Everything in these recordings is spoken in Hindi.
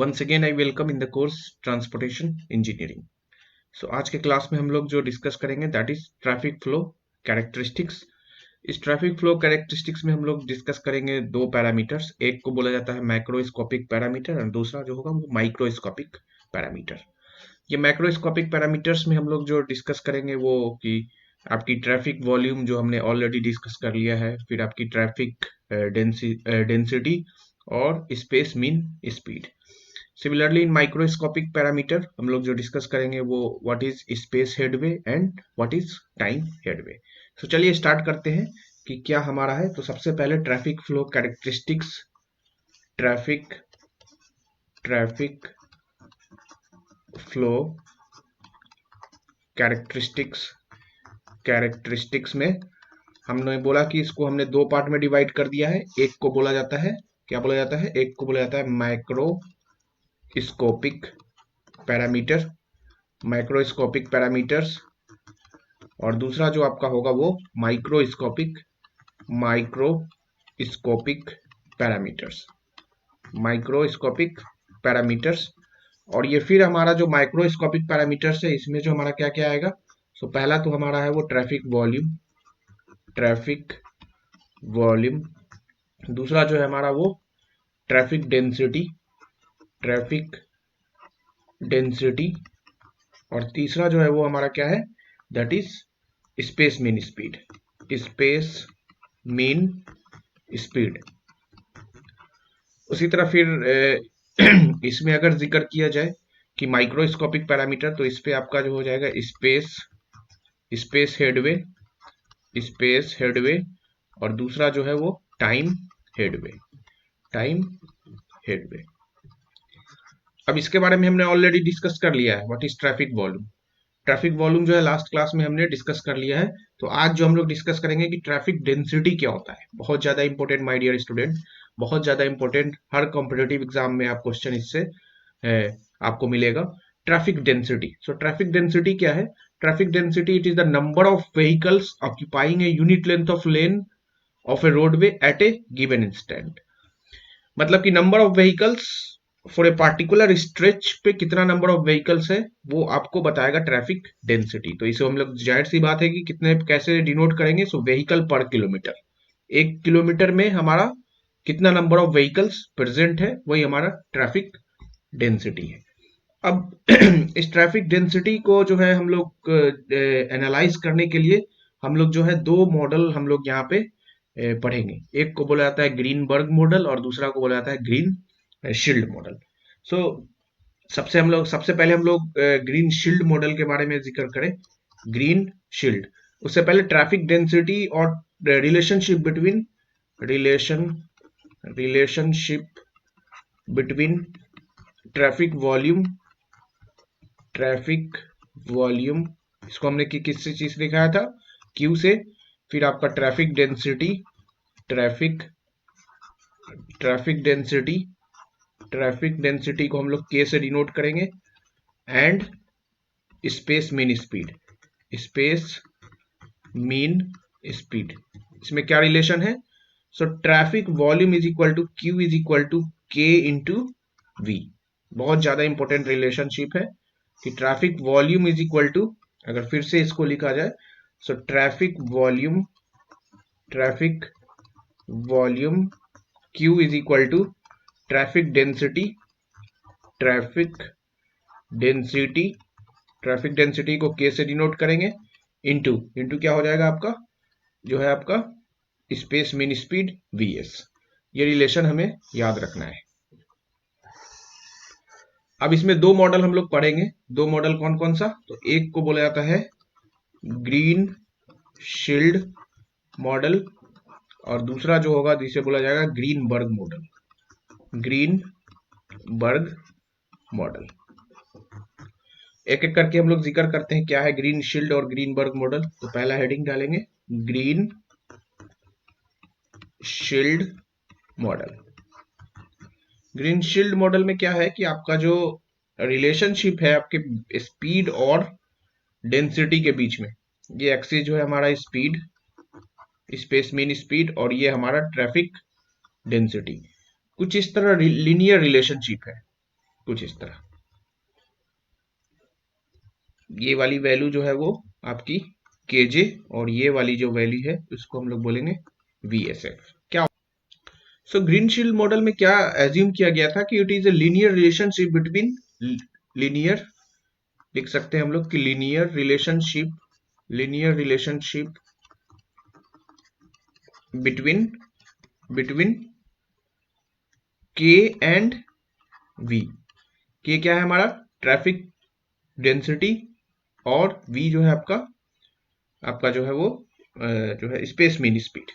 Once again, I welcome in the course Transportation Engineering. So आज के क्लास में हम लोग जो डिस्कस करेंगे that is traffic flow characteristics. इस ट्रैफिक फ्लो कैरेक्टरिस्टिक्स में हम लोग डिस्कस करेंगे दो पैरामीटर्स, एक को बोला जाता है मैक्रोस्कोपिक पैरामीटर और दूसरा जो होगा वो माइक्रोस्कोपिक पैरामीटर। ये मैक्रोस्कोपिक पैरामीटर्स में हम लोग जो डिस्कस करेंगे वो कि आपकी ट्रैफिक वॉल्यूम जो हमने ऑलरेडी डिस्कस कर लिया है, फिर आपकी ट्रैफिक डेंसिटी और space mean speed. Similarly in microscopic parameter हम लोग जो डिस्कस करेंगे वो what is space headway and what is time headway. तो चलिए स्टार्ट करते हैं कि क्या हमारा है। तो सबसे पहले traffic flow characteristics, traffic flow characteristics में हमने बोला कि इसको हमने दो पार्ट में डिवाइड कर दिया है। एक को बोला जाता है, क्या बोला जाता है, एक को बोला जाता है माइक्रोस्कोपिक पैरामीटर्स और दूसरा जो आपका होगा वो माइक्रोस्कोपिक पैरामीटर्स। और ये फिर हमारा जो माइक्रोस्कोपिक पैरामीटर्स है इसमें जो हमारा क्या क्या आएगा। तो पहला तो हमारा है वो ट्रैफिक वॉल्यूम, दूसरा जो है हमारा वो ट्रैफिक डेंसिटी और तीसरा जो है वो हमारा क्या है, that is space mean speed. उसी तरह फिर इसमें अगर जिक्र किया जाए कि माइक्रोस्कोपिक पैरामीटर, तो इस पे आपका जो हो जाएगा स्पेस हेडवे और दूसरा जो है वो टाइम हेडवे। अब इसके बारे में हमने ऑलरेडी डिस्कस कर लिया है, व्हाट इज ट्रैफिक वॉल्यूम जो है लास्ट क्लास में हमने डिस्कस कर लिया है। तो आज जो हम लोग डिस्कस करेंगे कि ट्रैफिक डेंसिटी क्या होता है। बहुत ज्यादा इंपॉर्टेंट माय डियर स्टूडेंट, बहुत ज्यादा इंपॉर्टेंट, हर कॉम्पिटेटिव एग्जाम में आप क्वेश्चन इससे आपको मिलेगा। Traffic density, so traffic density क्या है? Traffic density it is the number of vehicles occupying a unit length of lane of a roadway at a given instant. मतलब कि number of vehicles for a particular stretch पे कितना नंबर ऑफ व्हीकल्स है वो आपको बताएगा ट्रैफिक डेंसिटी। तो इसे हम लोग जाहिर सी बात है कि कितने कैसे डिनोट करेंगे। सो व्हीकल पर किलोमीटर, 1 किलोमीटर में हमारा कितना नंबर ऑफ व्हीकल्स प्रेजेंट है वही हमारा ट्रैफिक डेंसिटी है। अब इस ट्रैफिक डेंसिटी को जो है हम लोग एनालाइज करने के लिए हम लोग जो है दो मॉडल हम लोग यहाँ पे पढ़ेंगे। एक को बोला जाता है ग्रीनबर्ग मॉडल और दूसरा को बोला जाता है ग्रीन शील्ड मॉडल। सो सबसे पहले हम लोग ग्रीन शील्ड मॉडल के बारे में जिक्र करें। ग्रीन शील्ड, उससे पहले ट्रैफिक डेंसिटी और रिलेशनशिप बिटवीन ट्रैफिक वॉल्यूम, इसको हमने किस चीज से दिखाया था, क्यू से। फिर आपका ट्रैफिक डेंसिटी को हम लोग के से डिनोट करेंगे एंड स्पेस मीन स्पीड। इसमें क्या रिलेशन है? So traffic volume is equal to q is equal to k into v. बहुत ज्यादा इंपॉर्टेंट रिलेशनशिप है कि traffic volume is equal to, अगर फिर से इसको लिखा जाए, so traffic volume Q is equal to traffic density को K से डिनोट करेंगे इंटू क्या हो जाएगा आपका, जो है आपका स्पेस मीन स्पीड VS। ये रिलेशन हमें याद रखना है। अब इसमें दो मॉडल हम लोग पढ़ेंगे। दो मॉडल कौन कौन सा? तो एक को बोला जाता है ग्रीन शील्ड मॉडल और दूसरा जो होगा जिसे बोला जाएगा ग्रीनबर्ग मॉडल। एक एक करके हम लोग जिक्र करते हैं क्या है ग्रीन शील्ड और ग्रीनबर्ग मॉडल। तो पहला हेडिंग डालेंगे green shield model. Green shield model में क्या है कि आपका जो रिलेशनशिप है आपके स्पीड और डेंसिटी के बीच में, ये एक्सिस जो है हमारा स्पीड, स्पेस मीन स्पीड, और ये हमारा ट्रैफिक डेंसिटी, कुछ इस तरह लीनियर रिलेशनशिप है। कुछ इस तरह। ये वाली वैल्यू जो है वो आपकी केजे, और ये वाली जो वैल्यू है उसको हम लोग बोलेंगे वीएसएफ। क्या सो ग्रीन शील्ड मॉडल में क्या एज्यूम किया गया था कि it is a linear relationship between, linear लिख सकते हैं हम लोग कि लीनियर रिलेशनशिप बिटवीन बिटवीन के एंड वी। के क्या है हमारा ट्रैफिक डेंसिटी, और वी जो है आपका आपका जो है वो जो है स्पेस मीन स्पीड।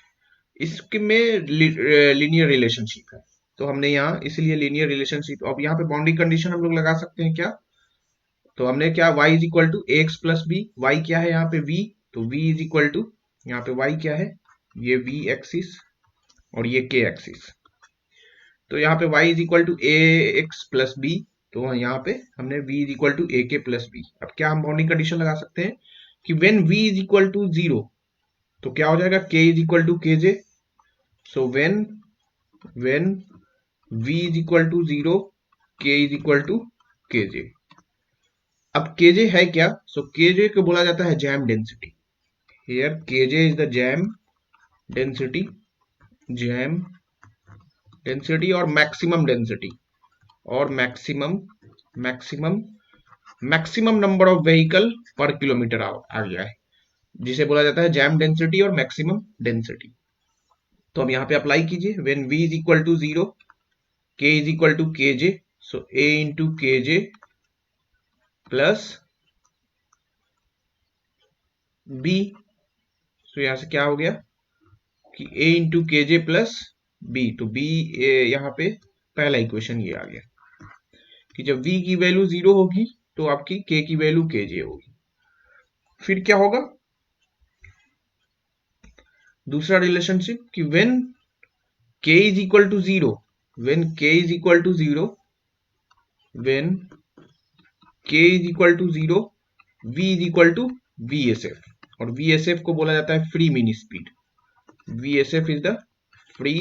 इसमें लीनियर रिलेशनशिप है, तो हमने यहाँ इसलिए लीनियर रिलेशनशिप। अब यहाँ पे बाउंड्री कंडीशन हम लोग लगा सकते हैं क्या, तो हमने क्या y is equal to x plus b. Y क्या है यहाँ पे v, तो v इज इक्वल टू, यहाँ पे y क्या है, ये v एक्सिस और ये k एक्सिस। तो यहाँ पे y is equal to a x plus B, तो यहाँ पे हमने v इज इक्वल टू ए के प्लस बी। अब क्या हम बाउंड्री कंडीशन लगा सकते हैं कि when v is equal to 0, तो क्या हो जाएगा k इज इक्वल टू के जे। So when v is equal to 0, k is equal to के जे। अब केजे है क्या, सो केजे को बोला जाता है jam density. Here k j is the density jam density और मैक्सिमम डेंसिटी, और maximum maximum number of vehicle per kilometre आ गया है, जिसे बोला जाता है जैम डेंसिटी और मैक्सिमम डेंसिटी। तो हम यहाँ पे अप्लाई कीजिए, when v is equal to 0, k is equal to के जे, सो a इंटू के जे प्लस b। सो यहाँ से क्या हो गया कि a इंटू के जे प्लस बी, तो b यहाँ पे पहला इक्वेशन ये आ गया कि जब v की वैल्यू 0 होगी तो आपकी k की वैल्यू kj होगी। फिर क्या होगा दूसरा रिलेशनशिप कि when k is equal to 0, when k is equal to 0, when k is equal to 0, v is equal to vsf, और vsf को बोला जाता है free mean speed. vsf is the free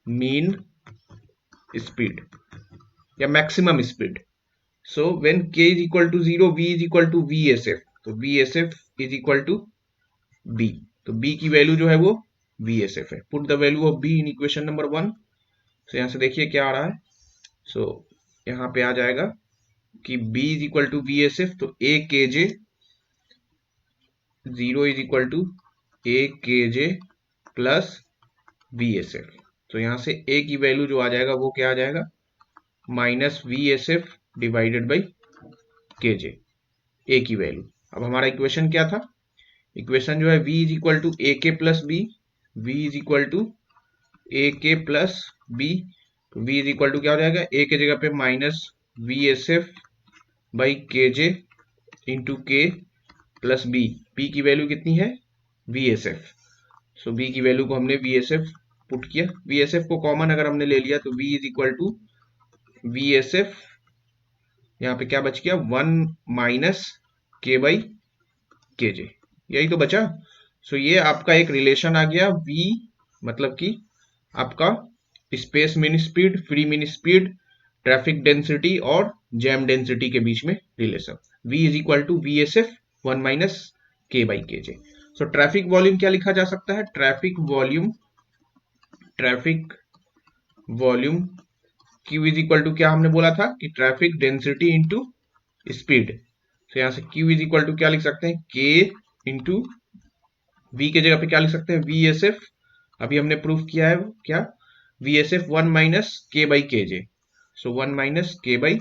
mean speed या maximum speed. So when k is equal to 0, v is equal to vsf, तो vsf is equal to b, तो b की वैल्यू जो है वो vsf है। Put the value of b in equation number 1। सो यहाँ से देखिए क्या आ रहा है, सो यहाँ पे आ जाएगा कि b is equal to vsf, तो a k j 0 is equal to a k J plus vsf। तो यहाँ से a की वैल्यू जो आ जाएगा वो क्या आ जाएगा, minus vsf divided by k J, a की वैल्यू। अब हमारा इक्वेशन क्या था, इक्वेशन जो है v इज इक्वल टू ए के plus B, v is equal to ए के प्लस बी, तो v इज इक्वल टू क्या हो जाएगा, a के जगह पे minus vsf by k j into k plus b. b की वैल्यू कितनी है vsf, सो b की वैल्यू को हमने vsf पुट किया। vsf को कॉमन अगर हमने ले लिया तो v is equal to vsf, यहाँ पे क्या बच गया 1 माइनस के बाई के जे, यही तो बचा। सो ये आपका एक रिलेशन आ गया v, मतलब कि आपका space mean speed, free mean speed, traffic density और जैम डेंसिटी के बीच में relation. v is equal to v s f 1 minus k by k J. So traffic volume क्या लिखा जा सकता है, traffic volume q is equal to क्या हमने बोला था कि ट्रैफिक डेंसिटी इंटू स्पीड। तो यहाँ से q इज इक्वल टू क्या लिख सकते हैं, k इंटू v के जगह पे क्या लिख सकते हैं vsf। अभी हमने प्रूफ किया है क्या, vsf 1 minus k by k J, so 1 minus k by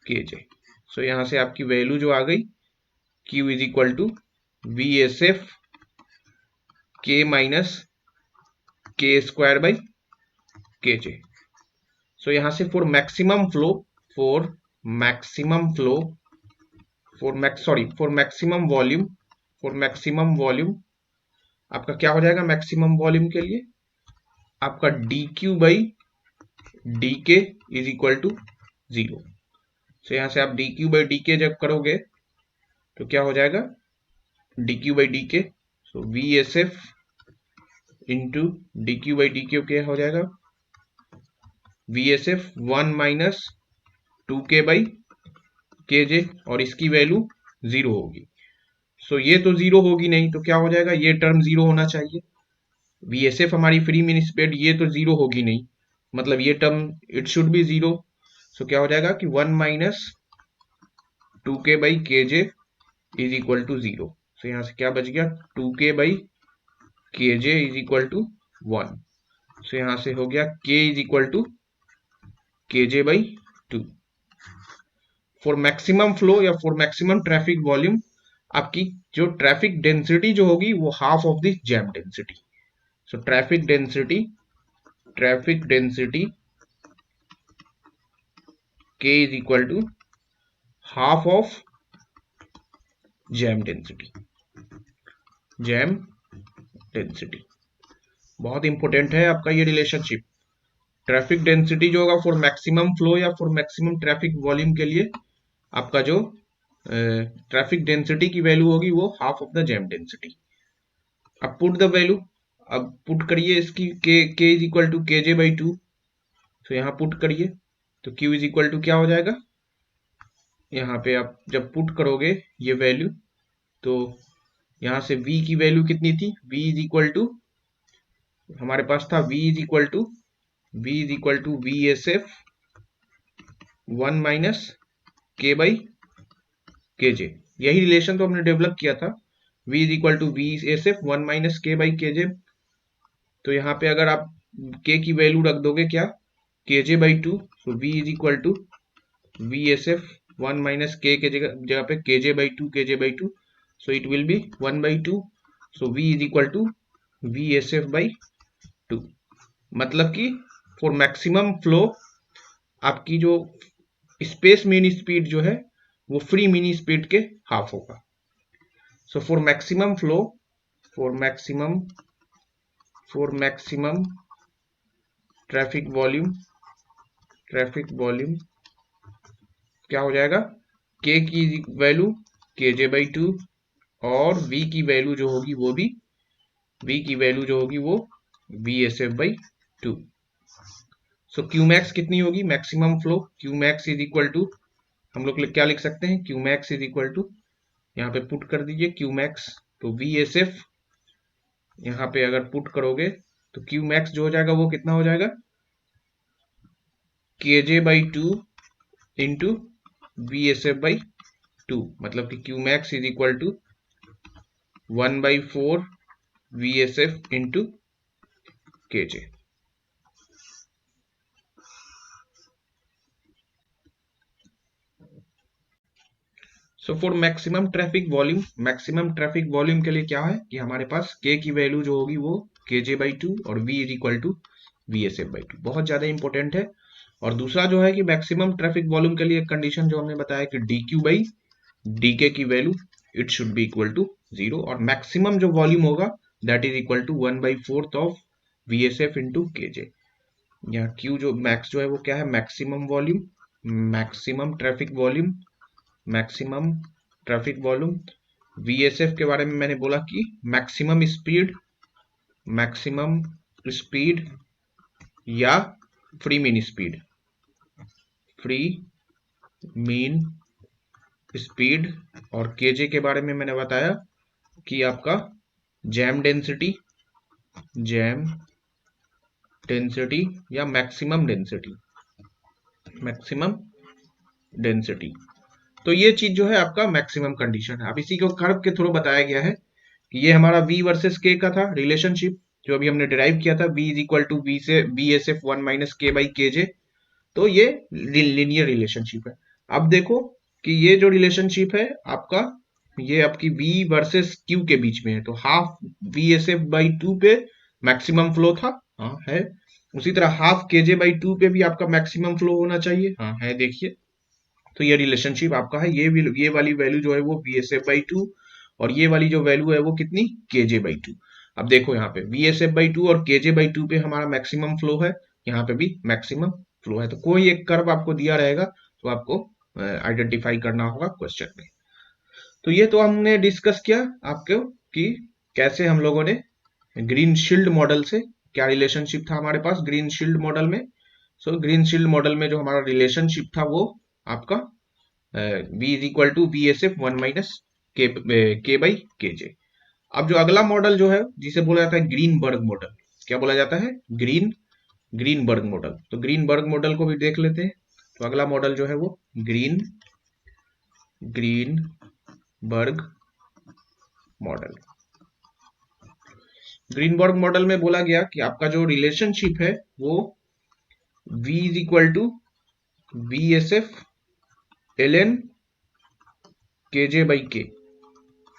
k J. So यहाँ से आपकी वैल्यू जो आ गई q is equal to vsf k minus k square by k J. So यहाँ से for maximum flow for maximum volume आपका क्या हो जाएगा, मैक्सिमम वॉल्यूम के लिए आपका dq by dk is equal to 0। So यहाँ से आप dq बाई dk जब करोगे तो क्या हो जाएगा, dq by dk, so vsf into dq by dk क्या हो जाएगा वी एस एफ 1-2k/kj और इसकी वैल्यू 0 होगी। सो ये तो 0 होगी नहीं, तो क्या हो जाएगा, ये टर्म 0 होना चाहिए। वी एस एफ हमारी फ्री मिनी स्पीड, ये तो 0 होगी नहीं, मतलब ये टर्म इट शुड बी 0। सो क्या हो जाएगा कि 1-2k/kj is equal to 0। So यहाँ से क्या बच गया, 2k/kj इज इक्वल टू 1। सो यहाँ से हो गया k is equal to kj/2। For maximum flow या फॉर मैक्सिमम ट्रैफिक वॉल्यूम, आपकी जो ट्रैफिक डेंसिटी जो होगी वो half of the jam density. So traffic density k is equal to half of jam density. Jam density बहुत इंपॉर्टेंट है आपका ये रिलेशनशिप। ट्रैफिक डेंसिटी जो होगा फॉर मैक्सिमम फ्लो या फॉर मैक्सिमम ट्रैफिक वॉल्यूम के लिए, आपका जो ट्रैफिक डेंसिटी की वैल्यू होगी वो half of the jam density. अब पुट द वैल्यू, अब पुट करिए इसकी, k is equal to kj/2। तो यहाँ पुट करिए तो q इज इक्वल टू क्या हो जाएगा, यहाँ पे आप जब पुट करोगे ये वैल्यू, तो यहाँ से v की वैल्यू कितनी थी, v इज इक्वल टू हमारे पास था v is equal to v s f 1-k/kj। यही रिलेशन तो हमने डेवलप किया था, v is equal to v s f 1-k/kj। तो यहाँ पे अगर आप k की वैल्यू रख दोगे क्या, kj/2, तो v is equal to v s f 1-k के जगह पे kj/2, so it will be 1/2। So v is equal to VSF/2। मतलब कि फॉर मैक्सिमम फ्लो आपकी जो स्पेस मिनी स्पीड जो है वो फ्री मिनी स्पीड के हाफ होगा। सो for maximum flow, for maximum traffic volume क्या हो जाएगा, k की वैल्यू kj/2 और v की वैल्यू जो होगी वो भी VSF/2। सो Qmax कितनी होगी, maximum flow Qmax is equal to, हम लोग क्या लिख सकते हैं, Qmax इज इक्वल टू, यहाँ पे पुट कर दीजिए Qmax, तो VSF यहाँ पे अगर पुट करोगे तो Qmax जो हो जाएगा वो कितना हो जाएगा, kj/2 इंटू VSF/2, मतलब कि Qmax is equal to 1/4 VSF into kj। So for maximum traffic volume के लिए क्या है कि हमारे पास k की वैल्यू जो होगी वो kj/2 और v is equal to VSF/2, बहुत ज्यादा इंपॉर्टेंट है। और दूसरा जो है कि मैक्सिमम ट्रैफिक वॉल्यूम के लिए एक कंडीशन जो हमने बताया कि dq/dk की value it should be equal to 0, और मैक्सिमम जो वॉल्यूम होगा that is equal to 1/4 of VSF into kj। यहाँ q जो मैक्स जो है वो क्या है, मैक्सिमम ट्रैफिक वॉल्यूम। VSF के बारे में मैंने बोला कि मैक्सिमम स्पीड या फ्री मीन स्पीड, और kj के बारे में मैंने बताया कि आपका जैम डेंसिटी या मैक्सिमम डेंसिटी। तो ये चीज जो है आपका मैक्सिमम कंडीशन है। अब इसी को कर्व के थ्रू बताया गया है कि ये हमारा v वर्सेस k का था रिलेशनशिप जो अभी हमने डिराइव किया था, v is equal to VSF 1-k/kj। तो ये लीनियर रिलेशनशिप है। अब देखो कि ये जो रिलेशनशिप है आपका, ये आपकी v वर्सेस q के बीच में है, तो हाफ VSF/2 पे मैक्सिमम फ्लो था, हाँ है। उसी तरह हाफ kj/2 पे भी आपका मैक्सिमम फ्लो होना चाहिए, हाँ है, देखिए। तो ये रिलेशनशिप आपका है, ये वाली वैल्यू जो है वो VSF/2 और ये वाली जो वैल्यू है वो कितनी, kj/2। अब देखो यहाँ पे VSF/2 और kj/2 पे हमारा मैक्सिमम फ्लो है, यहाँ पे भी मैक्सिमम फ्लो है। तो कोई एक कर्व आपको दिया रहेगा तो आपको आइडेंटिफाई करना होगा क्वेश्चन में। तो ये तो हमने डिस्कस किया आपको कि कैसे हम लोगों ने ग्रीन शील्ड मॉडल से, क्या रिलेशनशिप था हमारे पास ग्रीन शील्ड मॉडल में, सो ग्रीन शील्ड मॉडल में जो हमारा रिलेशनशिप था वो आपका v is equal to v s f one minus k by k जे। अब जो अगला मॉडल जो है जिसे बोला जाता है ग्रीनबर्ग मॉडल, क्या बोला जाता है? Greenberg model. तो ग्रीनबर्ग मॉडल को भी देख लेते हैं। तो अगला मॉडल जो है वो ग्रीनबर्ग मॉडल। ग्रीनबर्ग मॉडल में बोला गया कि आपका जो रिलेशनशिप है वो v is equal to v s f l n k j by k,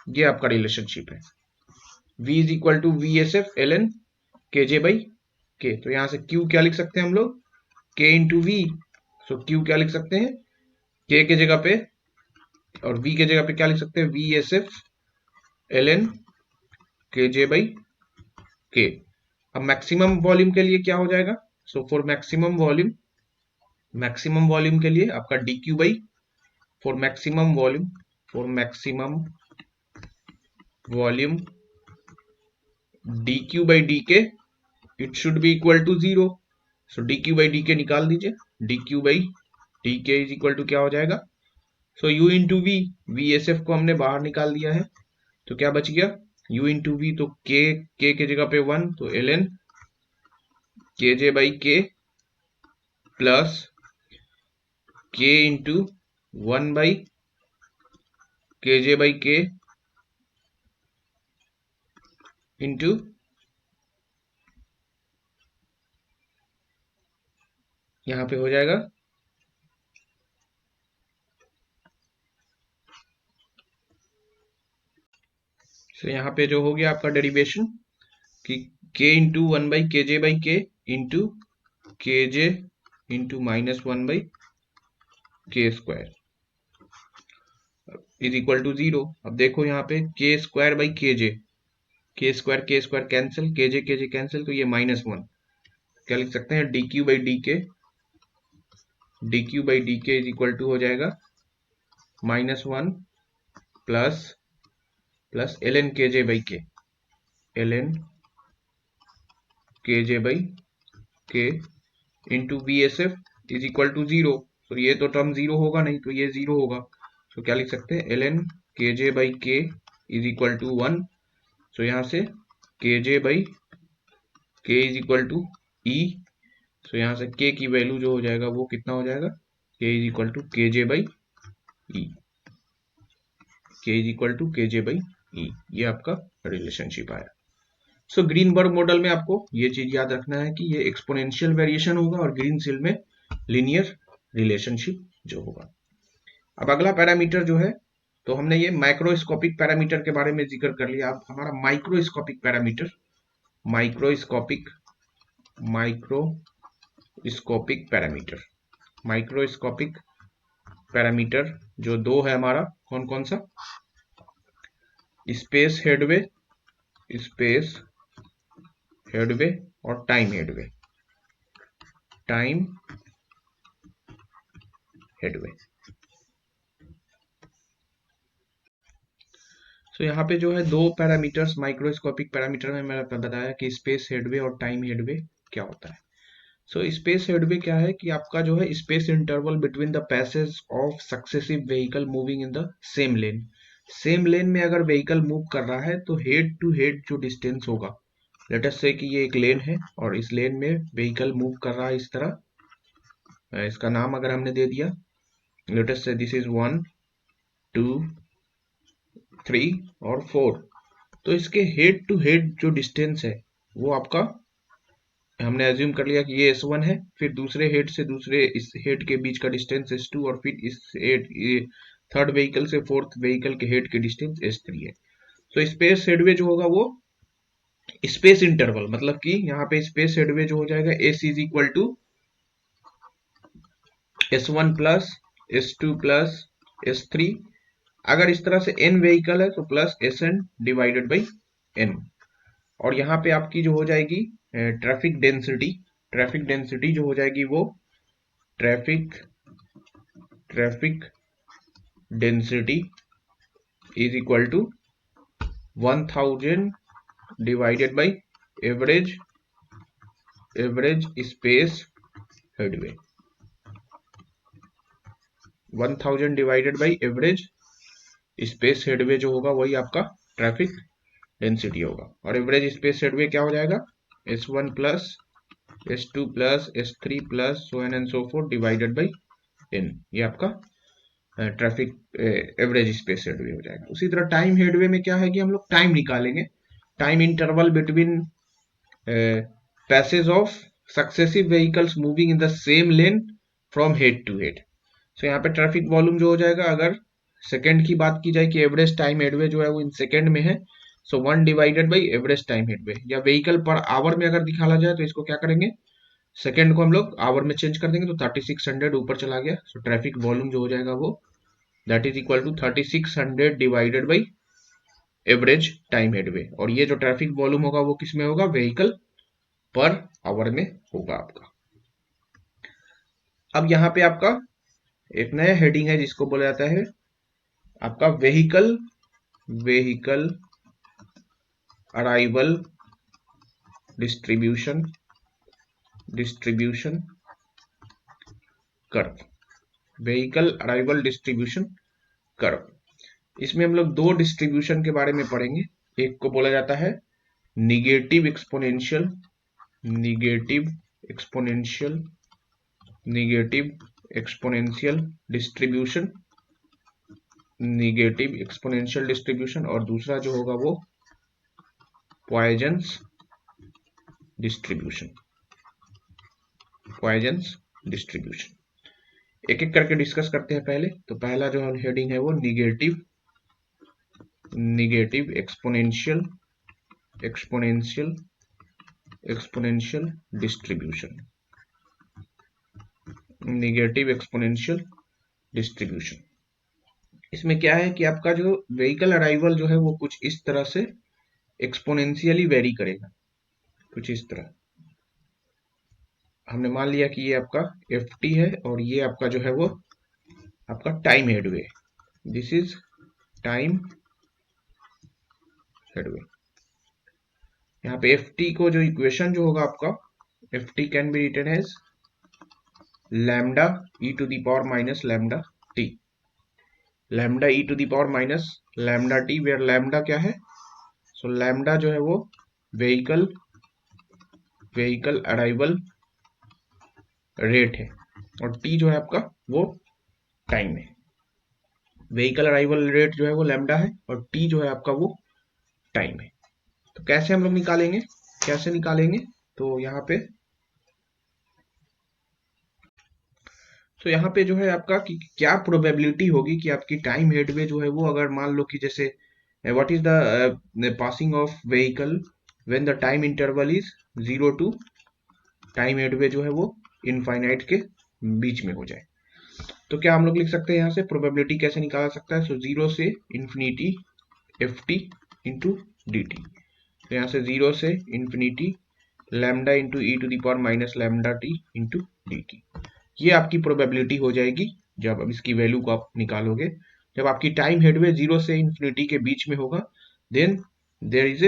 ये आपका रिलेशनशिप है। v is equal to v s f l n k j by के। तो यहां से q क्या लिख सकते हैं हम लोग? k into v. So q क्या लिख सकते हैं? k के जगह पे और v के जगह पे क्या लिख सकते हैं? V s f l n k j by के। अब मैक्सिमम वॉल्यूम के लिए क्या हो जाएगा? सो फॉर मैक्सिमम वॉल्यूम के लिए आपका dq by for maximum volume dq by dk it should be equal to 0। So dq by dk निकाल दीजिए। dq by dk is equal to क्या हो जाएगा? So u into v, v s f को हमने बाहर निकाल दिया है तो क्या बच गया? u इंटू वी, तो k के जगह पे 1, तो L n k j by के plus k into 1 by k j by k into यहाँ पे हो जाएगा तो यहाँ पे जो हो गया आपका डेरिवेशन कि k into 1 by k into के जे इंटू माइनस 1 बाई के स्क्वायर इज इक्वल टू 0। अब देखो यहाँ पे के स्क्वायर बाई के स्क्वायर कैंसिल, के जे कैंसिल, तो ये -1। क्या लिख सकते हैं? D q by d k is equal to हो जाएगा -1 plus l n k j by k into v s f is equal to 0। तो ये तो टर्म 0 होगा नहीं, तो ये 0 होगा। तो क्या लिख सकते हैं? L n k j by के इज इक्वल टू 1। सो यहाँ से के जे बाई के इज इक्वल टू ई। सो यहाँ से के की वैल्यू जो हो जाएगा वो कितना हो जाएगा? के इज इक्वल टू के जे बाई ई, के इज इक्वल टू के जे बाई ई। ये आपका रिलेशनशिप आया। सो ग्रीनबर्ग मॉडल में आपको ये चीज याद रखना है कि ये एक्सपोनेंशियल वेरिएशन होगा और ग्रीन शील्ड में लीनियर रिलेशनशिप जो होगा। अब अगला पैरामीटर जो है, तो हमने ये माइक्रोस्कोपिक पैरामीटर के बारे में जिक्र कर लिया। अब हमारा माइक्रोस्कोपिक पैरामीटर जो दो है हमारा, कौन कौन सा? स्पेस हेडवे और टाइम हेडवे। सो यहाँ पे जो है दो पैरामीटर्स माइक्रोस्कोपिक पैरामीटर में मैंने बताया कि स्पेस हेडवे और टाइम हेडवे क्या होता है। सो स्पेस हेडवे क्या है कि आपका जो है space interval between the passage of successive vehicle moving in the same lane में अगर व्हीकल मूव कर रहा है तो हेड टू हेड जो डिस्टेंस होगा, लेट अस से कि ये एक लेन है और इस लेन में व्हीकल मूव कर रहा है इस तरह, इसका नाम अगर हमने दे दिया, लेट अस से दिस इज 1 2 3 और 4, तो इसके हेड टू हेड जो डिस्टेंस है वो आपका, हमने एज्यूम कर लिया कि ये S1 है, फिर दूसरे हेड से दूसरे इस हेड के बीच का डिस्टेंस S2 और फिर इस हेड थर्ड व्हीकल से फोर्थ व्हीकल के हेड के डिस्टेंस S3 है। तो स्पेस हेडवे जो होगा वो स्पेस इंटरवल, मतलब कि यहाँ पे स्पेस हेडवे जो हो जाएगा S is equal to S1 plus S2 plus S3। अगर इस तरह से n व्हीकल है तो plus Sn divided by n। और यहाँ पे आपकी जो हो जाएगी ट्रैफिक डेंसिटी जो हो जाएगी वो traffic density is equal to 1000 divided by average space headway, 1000 divided by average space headway जो होगा वही आपका ट्रैफिक डेंसिटी होगा। और एवरेज स्पेस हेडवे क्या हो जाएगा, S1 plus S2 plus S3 plus so n and so forth divided by n, ये आपका ट्रैफिक एवरेज स्पेस हेडवे हो जाएगा। उसी तरह टाइम हेडवे में क्या है कि हम लोग टाइम निकालेंगे, time interval between passage of successive vehicles moving in the same lane from head to head. So यहाँ पे ट्रैफिक वॉल्यूम जो हो जाएगा, अगर सेकेंड की बात की जाए कि एवरेज टाइम हेडवे जो है वो इन सेकेंड में है, सो 1 divided by average time headway, या व्हीकल पर आवर में अगर दिखाना जाए तो इसको क्या करेंगे, सेकेंड को हम लोग आवर में चेंज कर देंगे तो 3600 ऊपर चला गया। सो ट्रैफिक वॉल्यूम जो हो जाएगा वो that is equal to 3600 divided by average time headway. और ये जो ट्रैफिक वॉल्यूम होगा वो किस में होगा, व्हीकल पर आवर में होगा आपका। अब यहाँ पे आपका एक नया हेडिंग है जिसको बोला जाता है आपका vehicle arrival distribution curve, vehicle arrival distribution curve. इसमें हम लोग दो डिस्ट्रीब्यूशन के बारे में पढ़ेंगे। एक को बोला जाता है निगेटिव एक्सपोनेंशियल डिस्ट्रीब्यूशन, और दूसरा जो होगा वो पॉइजन्स डिस्ट्रीब्यूशन। एक एक करके डिस्कस करते हैं पहले। तो पहला जो हेडिंग है वो निगेटिव एक्सपोनेंशियल डिस्ट्रीब्यूशन, इसमें क्या है कि आपका जो व्हीकल अराइवल जो है वो कुछ इस तरह से एक्सपोनेंशियली वेरी करेगा, कुछ इस तरह। हमने मान लिया कि ये आपका ft है और ये आपका जो है वो आपका time headway, this is time headway. यहाँ पे ft को जो इक्वेशन जो होगा आपका, ft can be written as lambda e to the power minus lambda t, lambda e to the power minus lambda t, where lambda क्या है, सो लैम्डा जो है वो व्हीकल अराइवल रेट है और t जो है आपका वो टाइम है। व्हीकल अराइवल रेट जो है वो लैम्डा है और t जो है आपका वो टाइम है। तो कैसे हम लोग निकालेंगे, तो यहाँ पे जो है आपका कि क्या प्रोबेबिलिटी होगी कि आपकी टाइम हेडवे जो है वो, अगर मान लो कि जैसे what is the passing of vehicle when the time interval is 0 to time headway जो है वो इनफाइनाइट के बीच में हो जाए, तो क्या हम लोग लिख सकते हैं यहाँ से प्रोबेबिलिटी कैसे निकाला सकता है। सो 0 से infinity ft into d t, तो यहाँ से 0 से infinity lambda into e to the power minus lambda t into d t, ये आपकी प्रोबेबिलिटी हो जाएगी जब अब इसकी वैल्यू को आप निकालोगे। जब आपकी टाइम हेडवे 0 से इंफिनिटी के बीच में होगा, देन देयर इज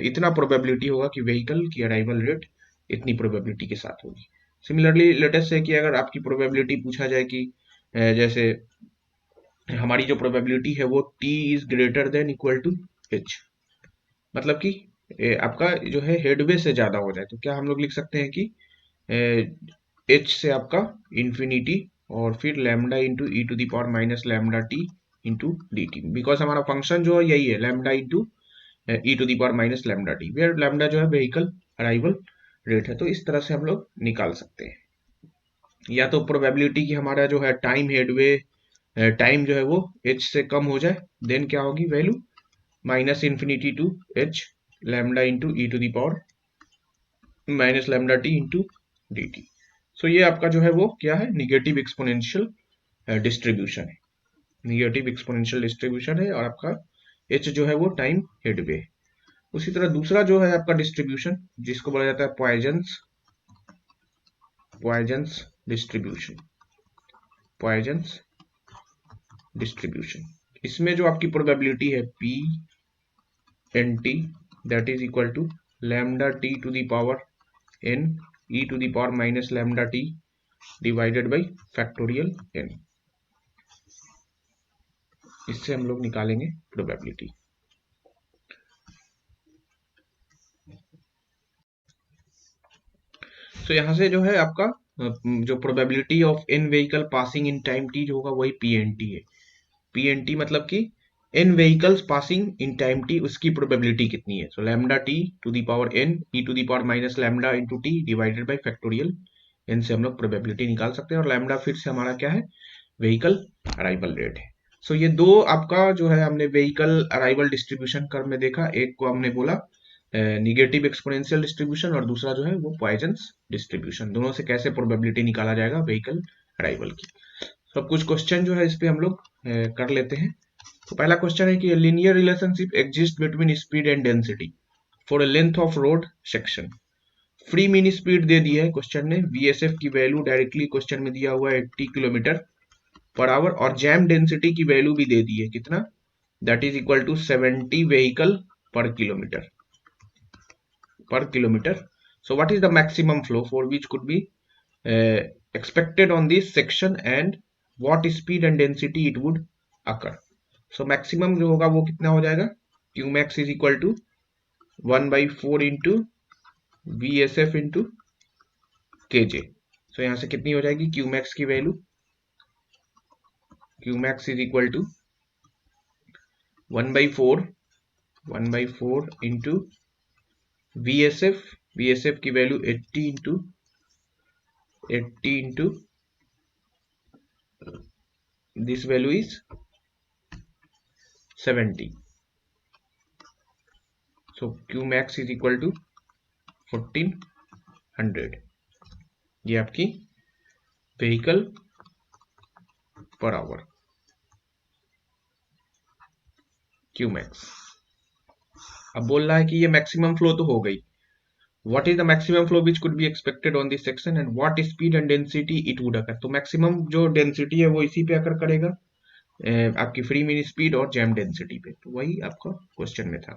इतना प्रोबेबिलिटी होगा कि व्हीकल की अराइवल रेट इतनी प्रोबेबिलिटी के साथ होगी। सिमिलरली लेटेस्ट से कि अगर आपकी प्रोबेबिलिटी पूछा जाए कि जैसे हमारी जो प्रोबेबिलिटी है वो t is greater than equal to h, मतलब कि आपका जो है हेडवे से ज्यादा हो जाए, तो क्या हम लोग लिख सकते हैं कि h से आपका इंफिनिटी और फिर lambda into e to the power minus lambda t into d t, because हमारा फंक्शन जो है यही है lambda into e to the power minus lambda t, where lambda जो है व्हीकल अराइवल रेट है। तो इस तरह से हम लोग निकाल सकते हैं, या तो प्रोबेबिलिटी कि हमारा जो है टाइम हेडवे टाइम जो है वो h से कम हो जाए, देन क्या होगी value minus infinity to h lambda into e to the power minus lambda t into d t. So ये आपका जो है वो क्या है, निगेटिव एक्सपोनेंशियल डिस्ट्रीब्यूशन है, और आपका h जो है वो टाइम हेडवे है। उसी तरह दूसरा जो है आपका डिस्ट्रीब्यूशन जिसको बोला जाता है पॉइजन्स डिस्ट्रीब्यूशन, इसमें जो आपकी प्रोबेबिलिटी है p n t that is equal to lambda t to the power n e to the power minus lambda t divided by factorial n। इससे हम लोग निकालेंगे प्रोबेबिलिटी। तो यहाँ से जो है आपका जो probability of n vehicle passing in time t जो होगा वही पीएनटी है। पीएनटी मतलब कि n vehicles passing in time t उसकी प्रोबेबिलिटी कितनी है। So lambda t to the power n e to the power minus lambda into t divided by factorial n से हम लोग प्रोबेबिलिटी निकाल सकते हैं। और लैम्डा फिर से हमारा क्या है, व्हीकल अराइवल रेट है। सो ये दो आपका जो है हमने व्हीकल अराइवल डिस्ट्रीब्यूशन कर्व में देखा, एक को हमने बोला निगेटिव एक्सपोनेंशियल डिस्ट्रीब्यूशन और दूसरा जो है वो पॉइजन्स डिस्ट्रीब्यूशन। दोनों से कैसे प्रोबेबिलिटी निकाला जाएगा व्हीकल अराइवल की। सब कुछ क्वेश्चन जो है इस पे हम लोग कर लेते हैं। तो पहला क्वेश्चन है कि linear relationship exist between speed and density for a length of road section. Free mean speed दे दी है क्वेश्चन ने, VSF की वैल्यू डायरेक्टली क्वेश्चन में दिया हुआ है 80 किलोमीटर पर आवर, और जैम डेंसिटी की वैल्यू भी दे दी है कितना, that is equal to 70 vehicle per kilometre So what is the maximum flow for which could be expected on this section and what speed and density it would occur? So maximum जो होगा वो कितना हो जाएगा, Qmax is equal to 1/4 into VSF into KJ। So यहाँ से कितनी हो जाएगी Qmax की value, Qmax is equal to 1/4 into VSF की value 80 into this value is 70। So Qmax is equal to 1400। ये आपकी व्हीकल पर आवर Qmax। अब बोल रहा है कि ये मैक्सिमम फ्लो तो हो गई, what is the maximum flow which could be expected on this section and what speed and density it would अकर। तो मैक्सिमम जो डेंसिटी है वो इसी पे अकर करेगा, आपकी फ्री मीन स्पीड और जैम डेंसिटी पे। तो वही आपका क्वेश्चन में था।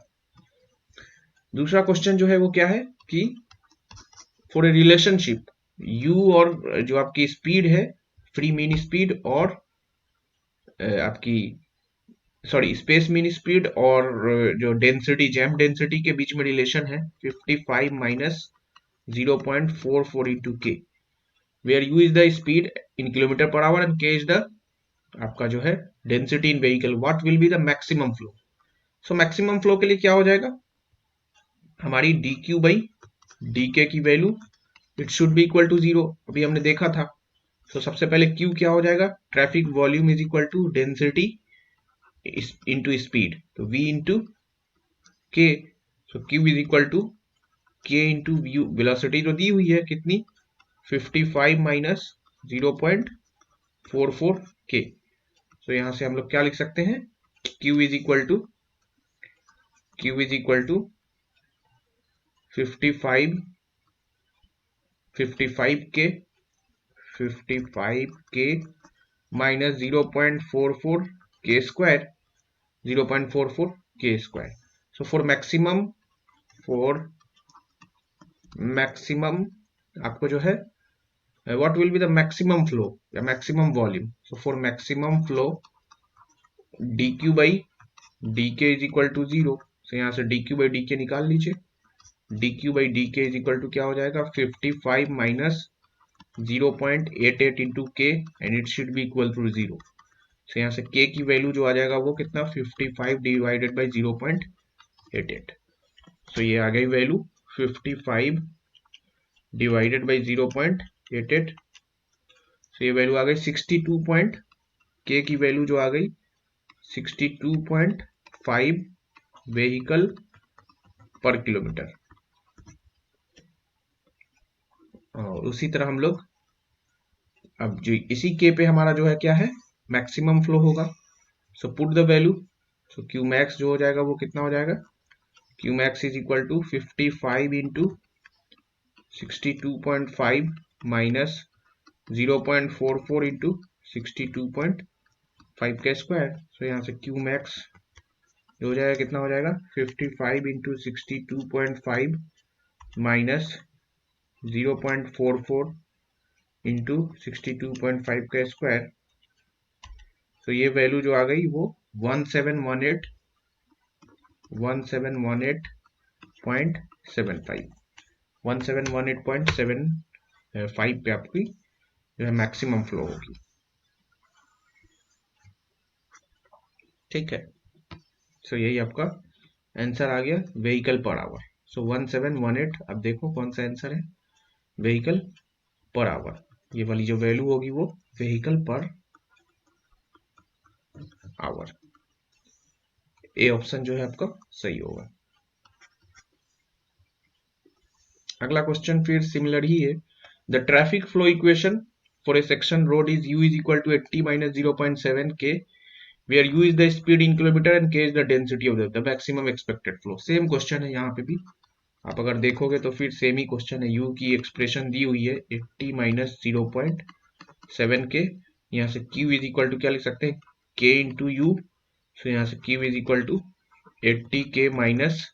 दूसरा क्वेश्चन जो है वो क्या है कि फॉर ए रिलेशनशिप यू और जो आपकी स्पीड है फ्री मीन स्पीड और आपकी सॉरी स्पेस मीन स्पीड और जो डेंसिटी जैम डेंसिटी के बीच में रिलेशन है 55 minus 0.44 into k, where u is the speed in kilometre per hour and k is the आपका जो है density in vehicle, what will be the maximum flow. So maximum flow के लिए क्या हो जाएगा, हमारी dq बाई dk की value it should be equal to 0, अभी हमने देखा था। तो सबसे पहले q क्या हो जाएगा, traffic volume is equal to density into speed, तो v into k। So q is equal to k into velocity जो दी हुई है कितनी 55 माइनस 0.44 k। तो यहां से हम लोग क्या लिख सकते हैं, q is equal to 55k minus 0.44 k square 0.44 k square. So for maximum आपको जो है what will be the maximum flow या maximum volume। so for maximum flow dq by dk is equal to 0। so यहाँ से dq by dk निकाल लीजिए, dq by dk is equal to क्या हो जाएगा 55 minus 0.88 into k and it should be equal to 0। so यहाँ से k की वैल्यू जो आ जाएगा वो कितना 55 डिवाइडेड बाई 0.88। so ये आ गई वैल्यू 55 डिवाइडेड बाई 0.88। तो ये वैल्यू आ गई 62 k की वैल्यू जो आ गई 62.5 व्हीकल पर किलोमीटर। और उसी तरह हम लोग अब जो इसी k पे हमारा जो है क्या है मैक्सिमम फ्लो होगा। So put the value, so Q max जो हो जाएगा वो कितना हो जाएगा, Q max is equal to 55 into 62.5 minus 0.44 into 62.5 के स्क्वायर। सो यहाँ से क्यू मैक्स जो हो जाएगा कितना हो जाएगा 55 इंटू 62.5 माइनस 0.44 इंटू 62.5 का स्क्वायर, तो ये वैल्यू जो आ गई वो 1718.75 1718.75 पे आपकी जो है मैक्सिमम फ्लो होगी। ठीक है, सो यही आपका आंसर आ गया व्हीकल पर आवर। सो 1718, अब देखो कौन सा आंसर है, व्हीकल पर आवर। ये वाली जो वैल्यू होगी वो vehicle per our, A option जो है आपका सही होगा। अगला क्वेश्चन फिर सिमिलर ही है। The traffic flow equation for a section road is u is equal to 80 minus 0.7 k, where u is the speed in kilometer and k is the density of the maximum expected flow। Same question है यहाँ पे भी, आप अगर देखोगे तो फिर सेम ही क्वेश्चन है। u की एक्सप्रेशन दी हुई है 80 माइनस 0.7 k, यहाँ से q इज इक्वल टू क्या लिख सकते हैं, k इंटू यू। तो यहाँ से q is equal to 80k minus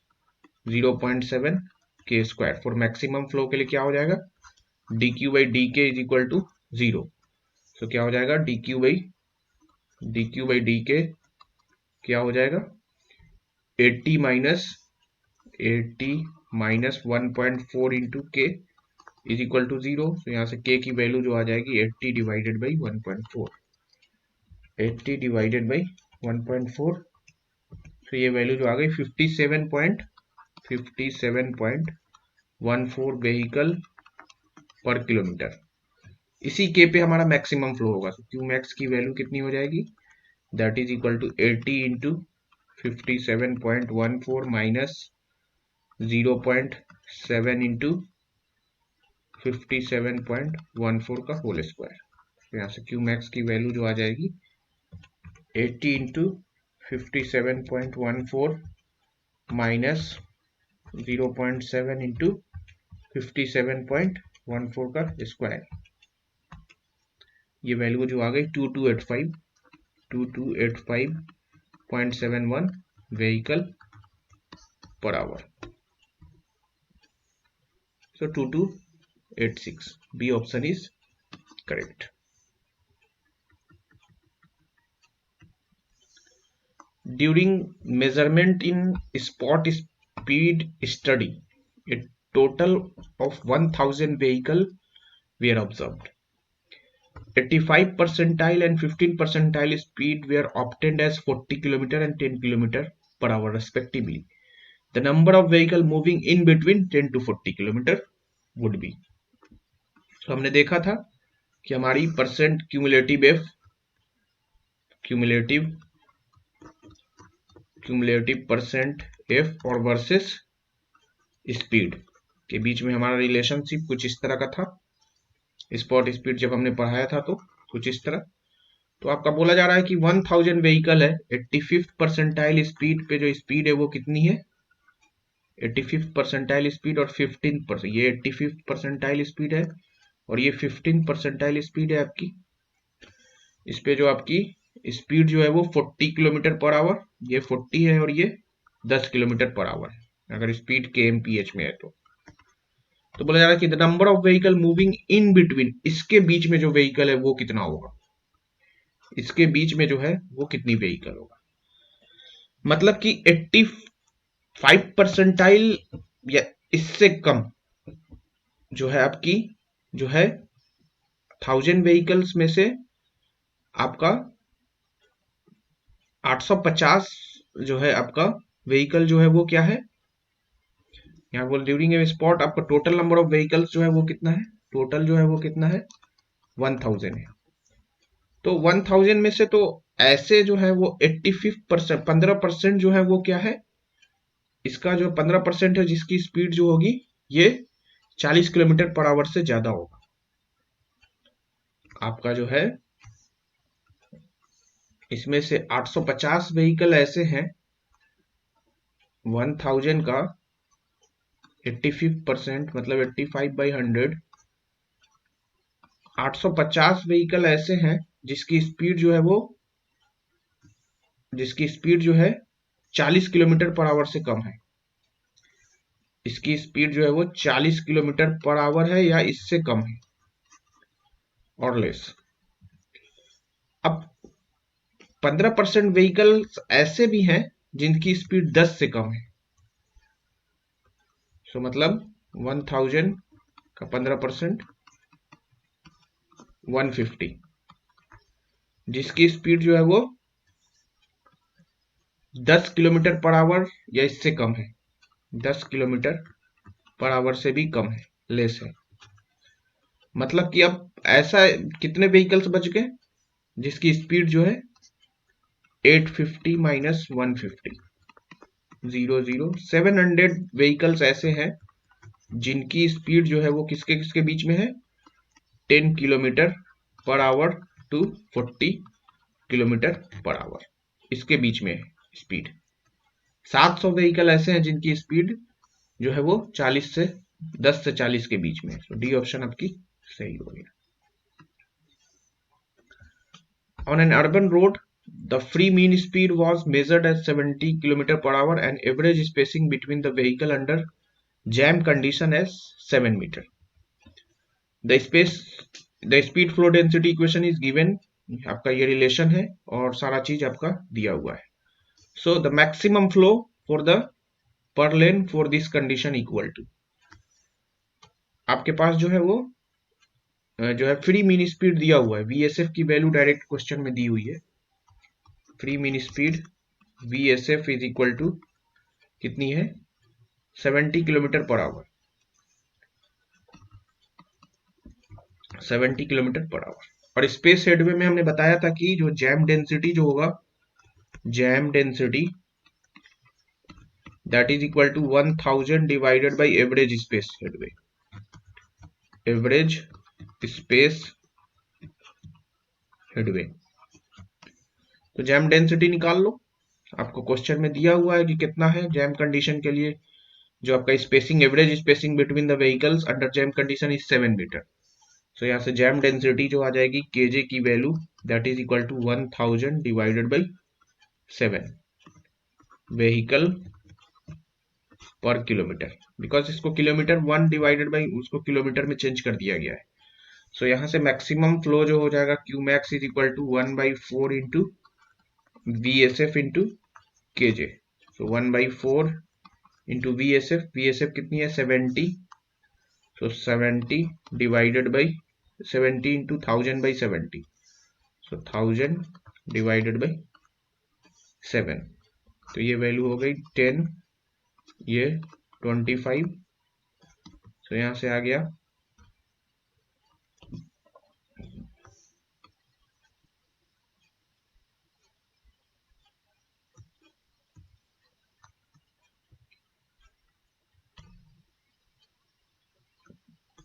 0.7 k square. For maximum flow के लिए क्या हो जाएगा, D q by d k is equal to 0। तो क्या हो जाएगा, डी क्यू बाई डी के क्या हो जाएगा, 80 माइनस 1.4 इंटू के इज इक्वल टू 0। तो यहाँ से के की वैल्यू जो आ जाएगी 80 डिवाइडेड बाई 1.4, 80 डिवाइडेड बाई 1.4। तो ये वैल्यू जो आ गई 57.14 व्हीकल पर किलोमीटर। इसी के पे हमारा मैक्सिमम फ्लो होगा। तो क्यू मैक्स की वैल्यू कितनी हो जाएगी, that is equal to 80 into 57.14 minus 0.7 into 57.14 का होल स्क्वायर। तो यहाँ से क्यू मैक्स की वैल्यू जो आ जाएगी 80 इंटू 57.14 माइनस 0.7 इंटू 57.14 का स्क्वायर। ये वैल्यू जो आ गई 2285.71 vehicle per our. So 2286, B option is correct. During measurement in spot speed study, a total of 1000 vehicles were observed. 85 percentile and 15 percentile speed were obtained as 40 km and 10 km per hour respectively. The number of vehicle moving in between 10 to 40 km would be। तो हमने देखा था कि हमारी परसेंट क्यूमुलेटिव परसेंट एफ और वर्सेस स्पीड के बीच में हमारा रिलेशनशिप कुछ इस तरह का था। स्पॉट स्पीड जब हमने पढ़ाया था तो कुछ इस तरह। तो आपका बोला जा रहा है कि 1000 व्हीकल है, 85th परसेंटाइल स्पीड पे जो स्पीड है वो कितनी है, 85th परसेंटाइल स्पीड और 15%, ये 85th परसेंटाइल स्पीड है और ये 15th परसेंटाइल स्पीड है आपकी। इस पे जो आपकी स्पीड जो है वो 40 किलोमीटर पर आवर, ये 40 है और ये 10 किलोमीटर पर आवर है अगर स्पीड के एमपीएच में है तो बोला जा रहा है कि the number of vehicle moving in between, इसके बीच में जो व्हीकल है वो कितना होगा, इसके बीच में जो है वो कितनी व्हीकल होगा। मतलब कि 85 परसेंटाइल या इससे कम जो है आपकी जो है 1000 व्हीकल्स में से आपका 850 जो है आपका व्हीकल जो है वो क्या है, यहाँ बोल ड्यूरिंग ए स्पॉट आपका टोटल नंबर ऑफ व्हीकल्स जो है वो कितना है, टोटल जो है वो कितना है 1000 है। तो 1000 में से तो ऐसे जो है वो 85%, 15% जो है वो क्या है, इसका जो 15% है जिसकी स्पीड जो होगी ये 40 किलोमीटर पर आवर से ज्यादा होगा। आपका जो है इसमें से 850 व्हीकल ऐसे हैं 1000 का 85% मतलब 85/100, 850 व्हीकल ऐसे हैं जिसकी स्पीड जो है 40 किलोमीटर पर आवर से कम है। इसकी स्पीड जो है वो 40 किलोमीटर पर आवर है या इससे कम है और लेस। अब 15% व्हीकल ऐसे भी हैं जिनकी स्पीड 10 से कम है। सो मतलब 1000 का 15% 150, जिसकी स्पीड जो है वो 10 किलोमीटर पर आवर या इससे कम है, 10 किलोमीटर पर आवर से भी कम है, लेस है। मतलब कि अब ऐसा कितने व्हीकल्स बच गए जिसकी स्पीड जो है 850 माइनस 150, 700 व्हीकल्स ऐसे हैं जिनकी स्पीड जो है वो किसके किसके बीच में है, 10 kilometre per hour to 40 kilometre per hour, इसके बीच में है स्पीड। 700 व्हीकल ऐसे हैं जिनकी स्पीड जो है वो 10 से 40 के बीच में है। तो डी ऑप्शन आपकी सही हो गया। On an urban road, the free mean speed was measured as 70 km per hour and average spacing between the vehicle under jam condition as 7 meter. The speed flow density equation is given, आपका ये रिलेशन है और सारा चीज आपका दिया हुआ है। So the maximum flow for the per lane for this condition equal to, आपके पास जो है वो जो है फ्री मीन स्पीड दिया हुआ है, VSF की वैल्यू डायरेक्ट क्वेश्चन में दी हुई है। Free mean speed VSF is equal to कितनी है, 70 kilometre per hour, 70 kilometre per hour. और स्पेस हेडवे में हमने बताया था कि जो जैम डेंसिटी जो होगा, jam density that is equal to 1000 divided by average space headway, average space headway. तो जैम डेंसिटी निकाल लो, आपको क्वेश्चन में दिया हुआ है कि कितना है जैम कंडीशन के लिए। जो आपका spacing, average spacing between the vehicles under jam condition is 7 metre. So यहाँ से जैम डेंसिटी जो आ जाएगी केजे की value that is equal to 1000 divided by 7 vehicle per kilometre, because इसको किलोमीटर 1 डिवाइडेड बाई उसको किलोमीटर में चेंज कर दिया गया है। सो यहाँ से मैक्सिमम फ्लो जो हो जाएगा Q max is equal to 1/4 into VSF into KJ. So 1/4 into VSF कितनी है 70, so 70 divided by 70 into 1000/70, so 1000 divided by 7। तो ये वैल्यू हो गई 10, ये 25। तो यहां से आ गया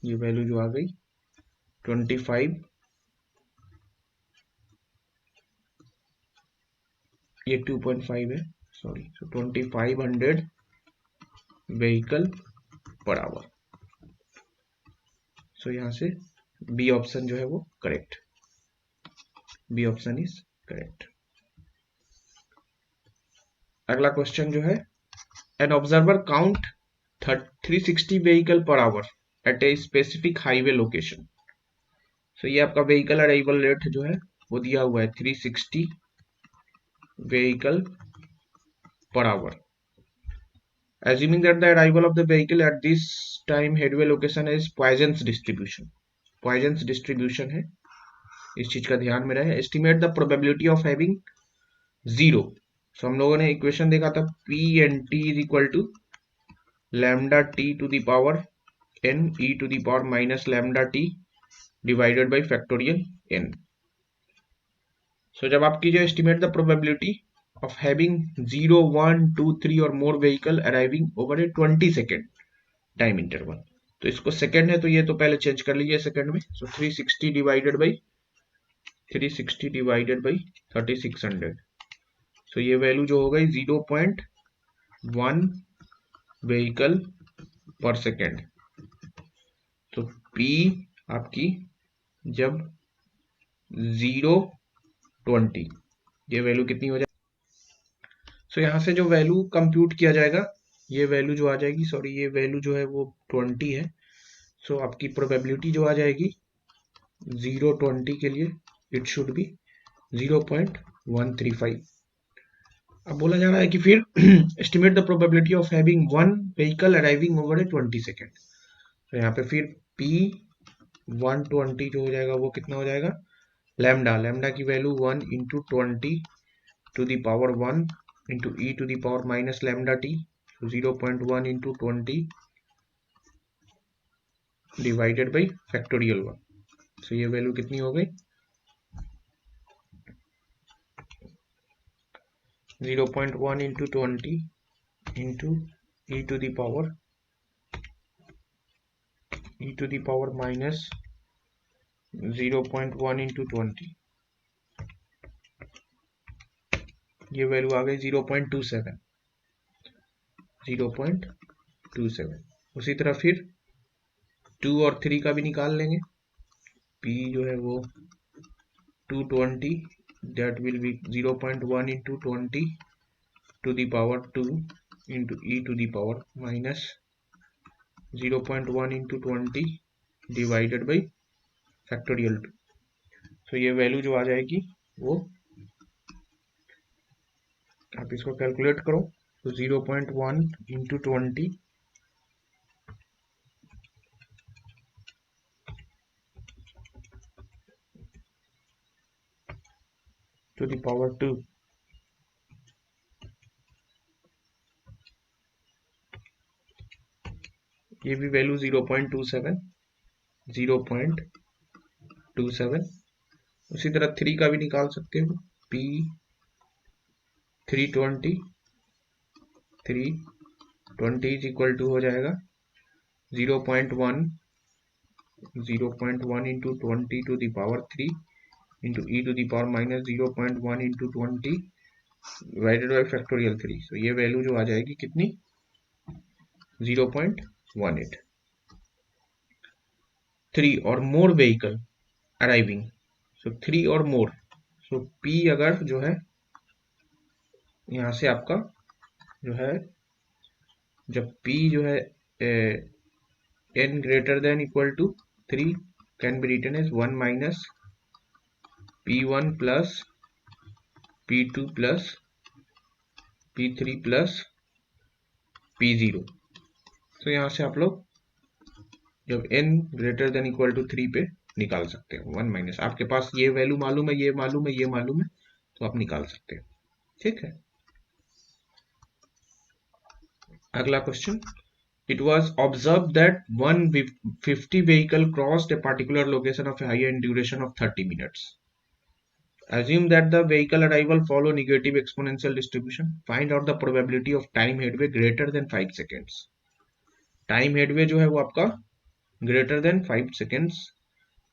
ये वैल्यू जो आ गई 25, ये 2.5 है sorry, so 2500 vehicle per hour. So यहां से बी ऑप्शन जो है वो correct, B option is correct. अगला क्वेश्चन जो है, an observer count 360 vehicle per hour at a specific highway location. So ये आपका व्हीकल अराइवल रेट जो है वो दिया हुआ है 360 vehicle per hour. Assuming that the arrival of the vehicle at this time headway location is Poisson's distribution. Poisson's distribution है, इस चीज का ध्यान में रहे। Estimate the probability of having 0. So हम लोगों ने इक्वेशन देखा था P and T is equal to lambda T to the power n e to the power minus lambda T divided by factorial n. So जब आपकी जो estimate the probability of having 0, 1, 2, 3 or more vehicle arriving over a 20 second time interval, तो इसको सेकंड है तो ये तो पहले चेंज कर लीजिए सेकंड में। सो 360 डिवाइडेड बाई 3600, सो ये वैल्यू जो हो गई 0.1 व्हीकल पर सेकेंड। तो P आपकी जब 0.20 ये वैल्यू कितनी हो जाए, सो यहां से जो वैल्यू कंप्यूट किया जाएगा ये वैल्यू जो आ जाएगी, सॉरी ये वैल्यू जो है वो 20 है। सो आपकी प्रोबेबिलिटी जो आ जाएगी 0-20 के लिए इट शुड बी 0.135। अब बोला जा रहा है कि फिर estimate the probability of having one vehicle arriving over A 20 second. तो यहाँ पे फिर P 120 जो हो जाएगा वो कितना हो जाएगा, लैम्डा, लैम्डा की value 1 into 20 to the power 1 into e to the power minus lambda t, 0.1 into 20 divided by factorial 1। तो ये वैल्यू कितनी हो गई, 0.1 into 20 into e to the power minus 0.1 into 20, ये वैल्यू आ गई 0.27। उसी तरह फिर 2 और 3 का भी निकाल लेंगे। P जो है वो 220, that will be 0.1 into 20 to the power 2 into e to the power minus 0.1 into 20 divided by factorial 2। तो ये वैल्यू जो आ जाएगी वो आप इसको कैलकुलेट करो, तो 0.1 इंटू 20 टू द पावर 2, ये भी वैल्यू 0.27। उसी तरह 3 का भी निकाल सकते हो, P 320 इज इक्वल टू हो जाएगा 0.1 into 20 to the power 3 into e to the power minus 0.1 into 20 divided by factorial 3। तो ये वैल्यू जो आ जाएगी कितनी, 0.18। 3 और मोर व्हीकल अराइविंग, सो 3 और मोर, सो P अगर जो है यहाँ से आपका जो है, जब P जो है n greater than equal to 3 can be written as 1 minus P1 plus P2 plus P3 plus P0। तो यहाँ से आप लोग जब n greater than equal to 3 पे निकाल सकते हो 1 माइनस, आपके पास ये वैल्यू मालूम है, ये मालूम है, ये मालूम है, तो आप निकाल सकते हो। ठीक है, अगला question, it was observed that 150 vehicle crossed a particular location of a higher duration of 30 minutes. Assume that the vehicle arrival follow negative exponential distribution. Find out the probability of time headway greater than 5 seconds. Time headway जो है वो आपका ग्रेटर देन 5 सेकेंड्स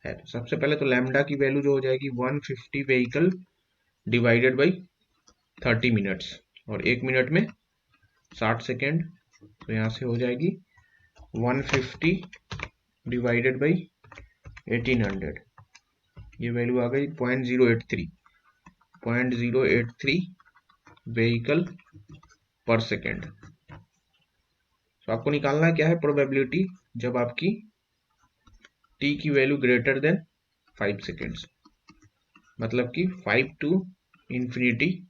है। तो सबसे पहले तो लैम्डा की वैल्यू जो हो जाएगी 150 व्हीकल डिवाइडेड बाई 30 मिनट्स, और 1 मिनट में 60 सेकेंड। तो यहाँ से हो जाएगी 150 डिवाइडेड बाई 1800, ये वैल्यू आ गई 0.083 व्हीकल पर सेकेंड। तो आपको निकालना क्या है, प्रोबेबिलिटी जब आपकी t की वैल्यू ग्रेटर देन 5 सेकेंड्स, मतलब कि 5 to infinity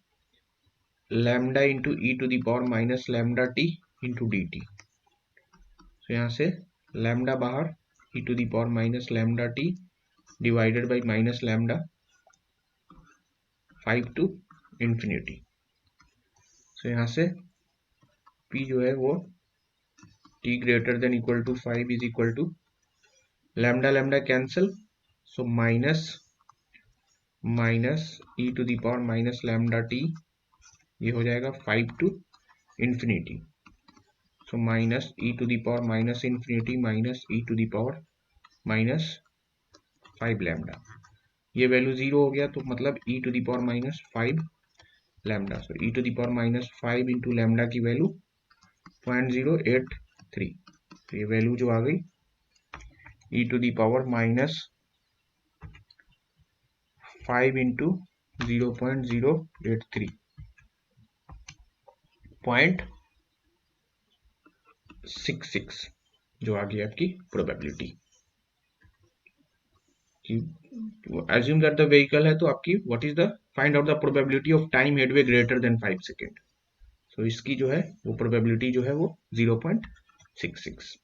lambda into e to the power minus lambda t into d t. तो यहाँ से लैम्डा बाहर, e to the power minus lambda t divided by minus lambda 5 to infinity. तो यहाँ से p जो है वो t greater than equal to 5 is equal to lambda lambda cancel, so minus e to the power minus lambda t, ये हो जाएगा 5 to infinity, so minus e to the power minus infinity minus e to the power minus 5 lambda. ये वैल्यू 0 हो गया, तो मतलब e to the power minus 5 lambda. So e to the power minus 5 into lambda की वैल्यू 0.083। तो ये वैल्यू जो आ गई e to the power minus 5 into 0.083 point 0.66 जो आ गई आपकी probability. Assume that the vehicle है तो आपकी what is the find out the probability of time headway greater than 5 second. तो इसकी जो है वो प्रोबेबिलिटी जो है वो 0.66।